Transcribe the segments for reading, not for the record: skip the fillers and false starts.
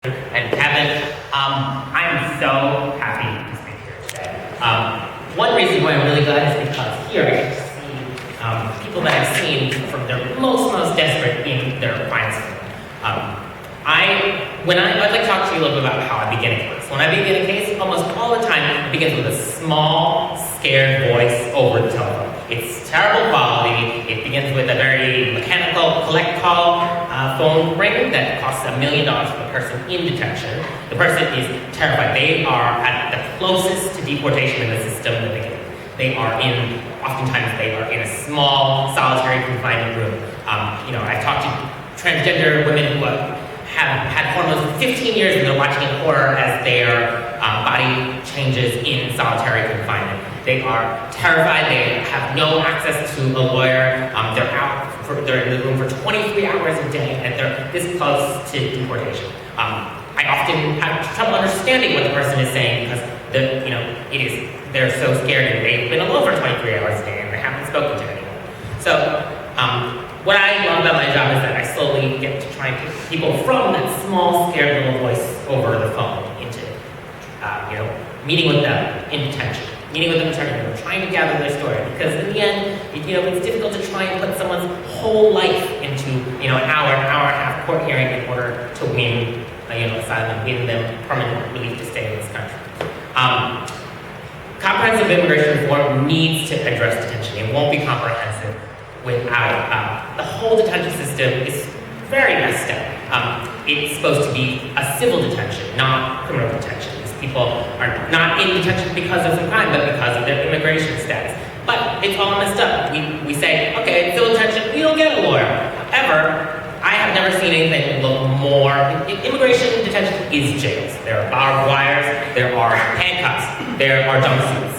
and Kevin. I'm so happy to speak here today. One reason why I'm really glad is because here I get to see people that I've seen from their most desperate in their finest form. I'd like to talk to you a little bit about how I begin a case. When I begin a case, almost all the time, it begins with a small, scared voice over the telephone. It's terrible quality. It begins with a very mechanical collect call phone ring that costs $1 million for the person in detention. The person is terrified. They are at the closest to deportation in the system that they get. Oftentimes they are in a small, solitary confinement room. I've talked to transgender women who have had hormones for 15 years and they're watching in horror as their body changes in solitary confinement. They are terrified. They have no access to a lawyer. They're in the room for 23 hours a day, and they're this close to deportation. I often have trouble understanding what the person is saying because they're so scared and they've been alone for 23 hours a day and they haven't spoken to anyone. So what I love about my job is that I slowly get to try and get people from that small, scared little voice over the phone into meeting with them in detention. Meeting with them, trying to gather their story, because in the end, it's difficult to try and put someone's whole life into, an hour and a half court hearing in order to win, asylum, win them permanent relief to stay in this country. Comprehensive immigration reform needs to address detention. It won't be comprehensive without it. The whole detention system is very messed up. It's supposed to be a civil detention, not criminal detention. People are not in detention because of some crime, but because of their immigration status. But it's all messed up. We say, okay, it's civil detention, we don't get a lawyer. However, I have never seen anything look more. Immigration detention is jails. There are barbed wires, there are handcuffs, there are jumpsuits.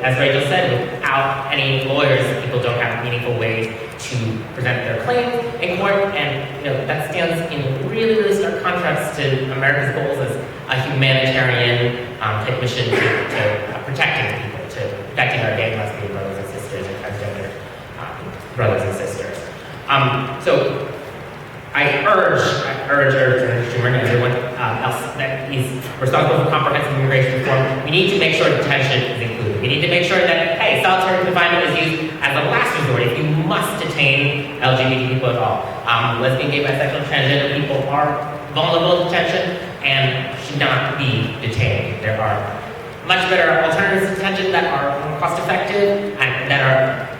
As Rachel said, without any lawyers, people don't have meaningful ways to present their claims in court, and that stands in really stark contrast to America's goals as a humanitarian type mission to protecting people, to protecting our gay, lesbian brothers and sisters and transgender brothers and sisters. So I urge Schumer and everyone else that is responsible for comprehensive immigration reform, we need to make sure detention is included. We need to make sure that, hey, solitary confinement is used as a last resort if you must detain LGBT people at all. Lesbian, gay, bisexual, transgender people are vulnerable to detention and should not be detained. There are much better alternatives to detention that are more cost-effective and that are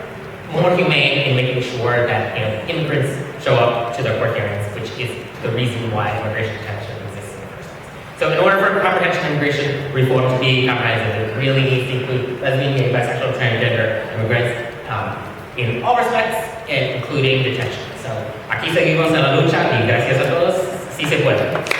more humane in making sure that immigrants show up to their court hearings, which is the reason why immigration detention exists in the first place. So in order for comprehensive immigration reform to be comprehensive, it really needs to include lesbian, gay, bisexual, transgender immigrants in all respects, including detention. So aquí seguimos en la lucha y gracias a todos, sí se puede.